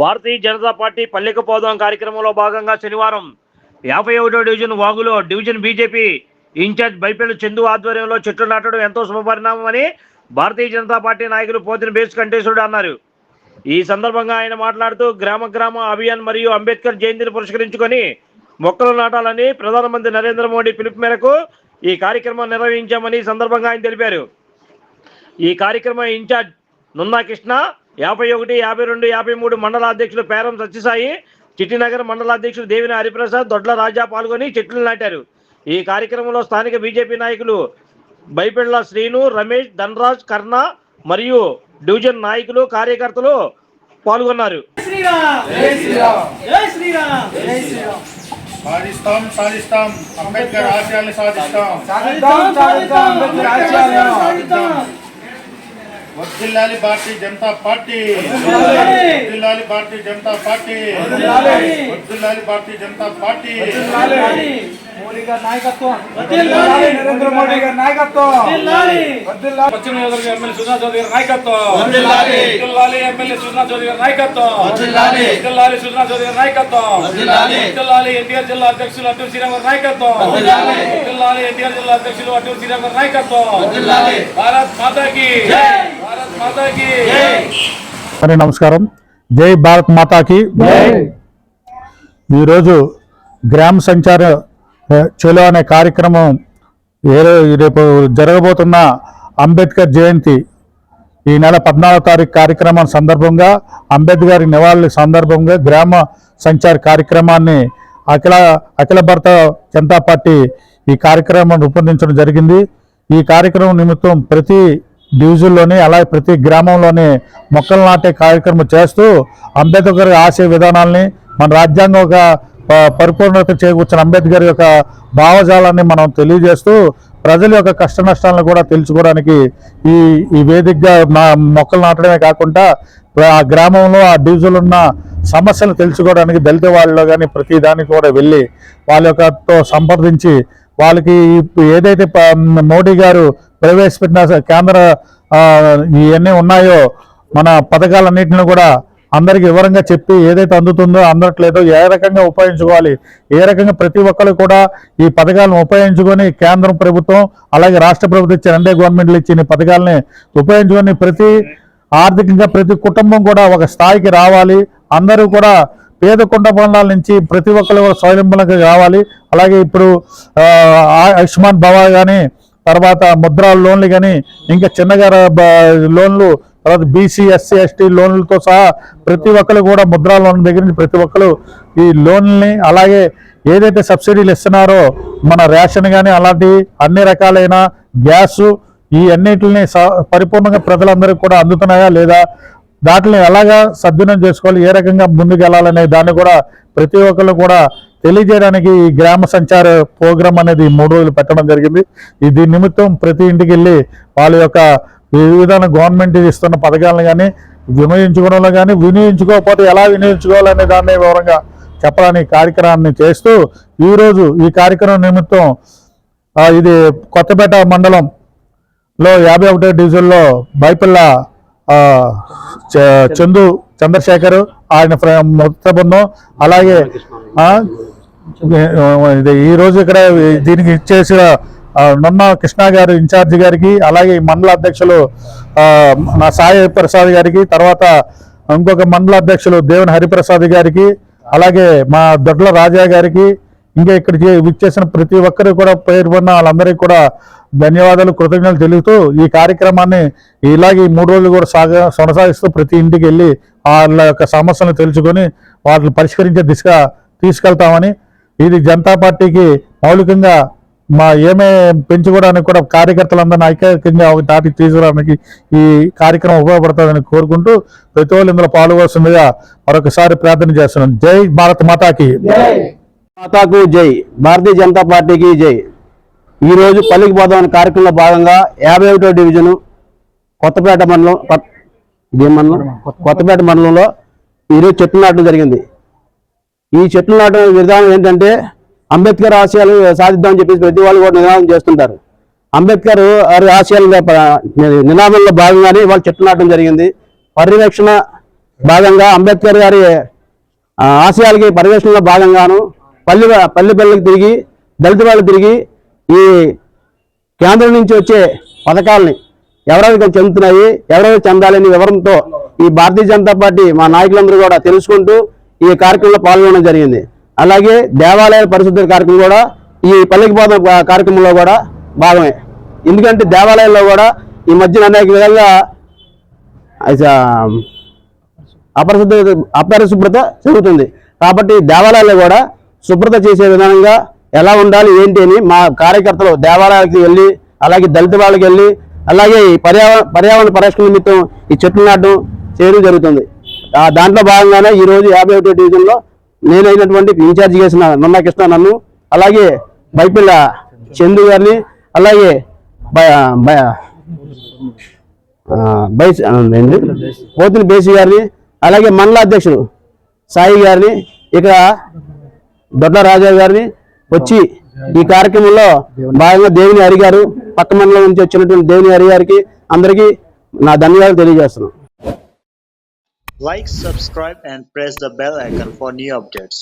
Bharatiya Janata party పల్లెకు పోదాం కార్యక్రమంలో భాగంగా శనివారం 51వ డివిజన్ వాగులో డివిజన్ బీజేపీ ఇన్ఛార్జ్ బైపెల్లి చందు ఆధ్వర్యంలో చెట్లు నాటడం ఎంతో శుభపరిణామమని భారతీయ జనతా పార్టీ నాయకులు పోతిన బేస్ కంటేశ్వరుడు అన్నారు. ఈ సందర్భంగా ఆయన మాట్లాడుతూ గ్రామ అభియాన్ మరియు అంబేద్కర్ జయంతిని పురస్కరించుకొని మొక్కలు నాటాలని ప్రధానమంత్రి నరేంద్ర మోడీ పిలుపు మేరకు ఈ కార్యక్రమం నిర్వహించామని సందర్భంగా ఆయన తెలిపారు. ఈ కార్యక్రమం ఇన్ఛార్జ్ నున్నా కృష్ణ, 51, 52, 53 మండల అధ్యక్షులు పేరం సత్యసాయి, చిట్టినగర్ మండల అధ్యక్షులు దేవిన హరిప్రసాద్, దొడ్ల రాజా పాల్గొని చెట్లు నాటారు. ఈ కార్యక్రమంలో స్థానిక బీజేపీ నాయకులు బైపెళ్ల శ్రీను, రమేష్, ధనరాజ్, కర్ణ మరియు డివిజన్ నాయకులు కార్యకర్తలు పాల్గొన్నారు. సాధిస్తాం అంబేద్కర్ ఆశయాలను సాధిస్తాం. వర్ధిల్లాలి భారతీయ జనతా పార్టీ, వర్ధిల్లాలి భారతీయ జనతా పార్టీ, వర్ధిల్లాలి భారతీయ జనతా పార్టీ. మోడీ గారి నాయకత్వం, నరేంద్ర మోడీ గారి నాయకత్వం, పశ్చిమ నియోజకవర్గ ఎమ్మెల్యే సుజనా చౌదరి గారి నాయకత్వం, వర్ధిల్లాలి ఎమ్మెల్యే సుజనా చౌదరి గారి నాయకత్వం, వర్ధిల్లాలి సుజనా చౌదరి గారి నాయకత్వం, వర్ధిల్లాలి ఎన్టీఆర్ జిల్లా అధ్యక్షులు అటూరు శ్రీరామ్ గారి నాయకత్వం, వర్ధిల్లాలి ఎన్టీఆర్ జిల్లా అధ్యక్షులు అటూరు శ్రీరామ్ గారి నాయకత్వం. భారత్ మాతాకి జై, భారత్ మాతాకి జై. నమస్కారం. జై భారత్ మాతాకి జై. ఈరోజు గ్రామ సంచార చలో అనే కార్యక్రమం రేపు జరగబోతున్న అంబేద్కర్ జయంతి ఈ నెల 14వ తారీఖు కార్యక్రమం సందర్భంగా అంబేద్కర్ నివాళుల సందర్భంగా గ్రామ సంచార కార్యక్రమాన్ని అఖిల భారత జనతా పార్టీ ఈ కార్యక్రమం రూపొందించడం జరిగింది. ఈ కార్యక్రమం నిమిత్తం ప్రతి డివిజన్లోని అలాగే ప్రతి గ్రామంలోని మొక్కలు నాటే కార్యక్రమం చేస్తూ అంబేద్కర్ ఆశయ విధానాల్ని మన రాజ్యాంగం ఒక పరిపూర్ణత చేకూర్చిన అంబేద్కర్ యొక్క భావజాలాన్ని మనం తెలియజేస్తూ ప్రజల యొక్క కష్ట నష్టాలను కూడా తెలుసుకోవడానికి ఈ వేదికగా మొక్కలు నాటడమే కాకుండా ఆ గ్రామంలో ఆ డివిజన్లో ఉన్న సమస్యలు తెలుసుకోవడానికి దళిత వాళ్ళలో కానీ ప్రతి దానికి కూడా వెళ్ళి వాళ్ళ యొక్కతో సంప్రదించి వాళ్ళకి ఏదైతే మోడీ గారు ప్రవేశపెట్టిన కేంద్ర ఇవన్నీ ఉన్నాయో మన పథకాలన్నింటినీ కూడా అందరికి వివరంగా చెప్పి ఏదైతే అందుతుందో అందట్లేదో ఏ రకంగా ఉపయోగించుకోవాలి, ఏ రకంగా ప్రతి ఒక్కరు కూడా ఈ పథకాలను ఉపయోగించుకొని కేంద్రం ప్రభుత్వం అలాగే రాష్ట్ర ప్రభుత్వం ఇచ్చిన ఎన్డీఏ గవర్నమెంట్లు ఇచ్చిన పథకాలని ఉపయోగించుకొని ప్రతి ఆర్థికంగా ప్రతి కుటుంబం కూడా ఒక స్థాయికి రావాలి. అందరూ కూడా పేద కుటుంబాల నుంచి ప్రతి ఒక్కరు కూడా స్వయంబలంగా రావాలి. అలాగే ఇప్పుడు ఆయుష్మాన్ భవ కానీ తర్వాత ముద్రా లోన్లు కానీ ఇంకా చిన్నగా లోన్లు తర్వాత బీసీ ఎస్సీ ఎస్టీ లోన్లతో సహా ప్రతి ఒక్కరు కూడా ముద్రా లోన్ దగ్గర నుంచి ప్రతి ఒక్కరు ఈ లోన్లని అలాగే ఏదైతే సబ్సిడీలు ఇస్తున్నారో మన రేషన్ కానీ అలాంటి అన్ని రకాలైన గ్యాసు ఈ అన్నిటిని పరిపూర్ణంగా ప్రజలందరికీ కూడా అందుతున్నాయా లేదా, దాంట్లో ఎలాగా సద్వినియోగం చేసుకోవాలి, ఏ రకంగా ముందుకు వెళ్ళాలనే దాన్ని కూడా ప్రతి ఒక్కరు కూడా తెలియజేయడానికి ఈ గ్రామ సంచార ప్రోగ్రాం అనేది 3 రోజులు పెట్టడం జరిగింది. దీని నిమిత్తం ప్రతి ఇంటికి వెళ్ళి వాళ్ళ యొక్క వివిధ గవర్నమెంట్ ఇస్తున్న పథకాలను కానీ వినియోగించుకోవడంలో కానీ వినియోగించుకోకపోతే ఎలా వినియోగించుకోవాలనే దాన్ని వివరంగా చెప్పడానికి కార్యక్రమాన్ని చేస్తూ ఈరోజు ఈ కార్యక్రమం నిమిత్తం ఇది కొత్తపేట మండలంలో 51వ డివిజన్లో బైపెళ్ల చంద్రశేఖర్ ఆయన మొత్తం బృందం అలాగే ఈరోజు ఇక్కడ దీనికి ఇచ్చేసిన నున్నా కృష్ణ గారు ఇన్ఛార్జి గారికి అలాగే మండల అధ్యక్షులు నా సాయి ప్రసాద్ గారికి తర్వాత ఇంకొక మండల అధ్యక్షులు దేవన హరిప్రసాద్ గారికి అలాగే మా దొడ్ల రాజా గారికి ఇంకా ఇక్కడికి విచ్చేసిన ప్రతి ఒక్కరికి కూడా పేర్కొన్న వాళ్ళందరికీ కూడా ధన్యవాదాలు కృతజ్ఞతలు తెలుపుతూ ఈ కార్యక్రమాన్ని ఇలాగే 3 రోజులు కూడా కొనసాగిస్తూ ప్రతి ఇంటికి వెళ్ళి వాళ్ళ యొక్క సమస్యలను తెలుసుకొని వాటిని పరిష్కరించే దిశగా తీసుకెళ్తామని ఇది జనతా పార్టీకి మౌలికంగా ఏమే పెంచుకోవడానికి కూడా కార్యకర్తలందరినీ ఐక్యంగా ఒక తాటికి తీసుకురావడానికి ఈ కార్యక్రమం ఉపయోగపడుతుందని కోరుకుంటూ ప్రతి ఒళ్ళు ఇందులో పాల్గొవలసిందిగా మరొకసారి ప్రార్థన చేస్తున్నాం. జై భారత్ మాతాకి మాతాకు జై, భారతీయ జనతా పార్టీకి జై. ఈరోజు పల్లికి పోదాం కార్యక్రమంలో భాగంగా 51వ డివిజను కొత్తపేట మండలంలో ఈరోజు చెట్లు నాటడం జరిగింది. ఈ చెట్లు నాటడం విధానం ఏంటంటే అంబేద్కర్ ఆశయాలు సాధిద్దామని చెప్పేసి ప్రతి వాళ్ళు కూడా నినాదం చేస్తుంటారు. అంబేద్కర్ ఆశయాల నినాదంలో భాగంగానే వాళ్ళు చెట్లు నాటడం జరిగింది. పరిరక్షణ భాగంగా అంబేద్కర్ గారి ఆశయాలకి పరివేషణలో భాగంగాను పల్లెకి తిరిగి దళిత వాళ్ళు తిరిగి ఈ కేంద్రం నుంచి వచ్చే పథకాలని ఎవరెవరికి చెందుతున్నాయి, ఎవరెవరికి చెందాలని వివరంతో ఈ భారతీయ జనతా పార్టీ మా నాయకులందరూ కూడా తెలుసుకుంటూ ఈ కార్యక్రమంలో పాల్గొనడం జరిగింది. అలాగే దేవాలయాల పరిశుద్ధ కార్యక్రమం కూడా ఈ పల్లెకి పోదాం కార్యక్రమంలో కూడా భాగమే. ఎందుకంటే దేవాలయాల్లో కూడా ఈ మధ్యన అనేక విధంగా అపరిశుభ్రత జరుగుతుంది. కాబట్టి దేవాలయాల్లో కూడా శుభ్రత చేసే విధానంగా ఎలా ఉండాలి ఏంటి అని మా కార్యకర్తలు దేవాలయాలకు వెళ్ళి, అలాగే దళిత వాళ్ళకి వెళ్ళి, అలాగే ఈ పర్యావరణ పరిరక్షణ నిమిత్తం ఈ చెట్లు నాటడం చేయడం జరుగుతుంది. దాంట్లో భాగంగానే ఈరోజు 51వ డివిజన్లో నేనైనటువంటి ఇన్ఛార్జి చేసిన నున్నా కృష్ణ నన్ను, అలాగే బైపిల్ల చందు గారిని, అలాగే పోతుని బేసి గారిని, అలాగే మండల అధ్యక్షుడు సాయి గారిని, ఇక్కడ దొడ్ల రాజా గారిని వచ్చి ఈ కార్యక్రమంలో భాగంగా దేవుని హరి గారు, పక్క మండలం నుంచి వచ్చినటువంటి దేవుని హరి గారికి అందరికీ నా ధన్యవాదాలు తెలియజేస్తున్నాను. Like, subscribe and press the bell icon for new updates.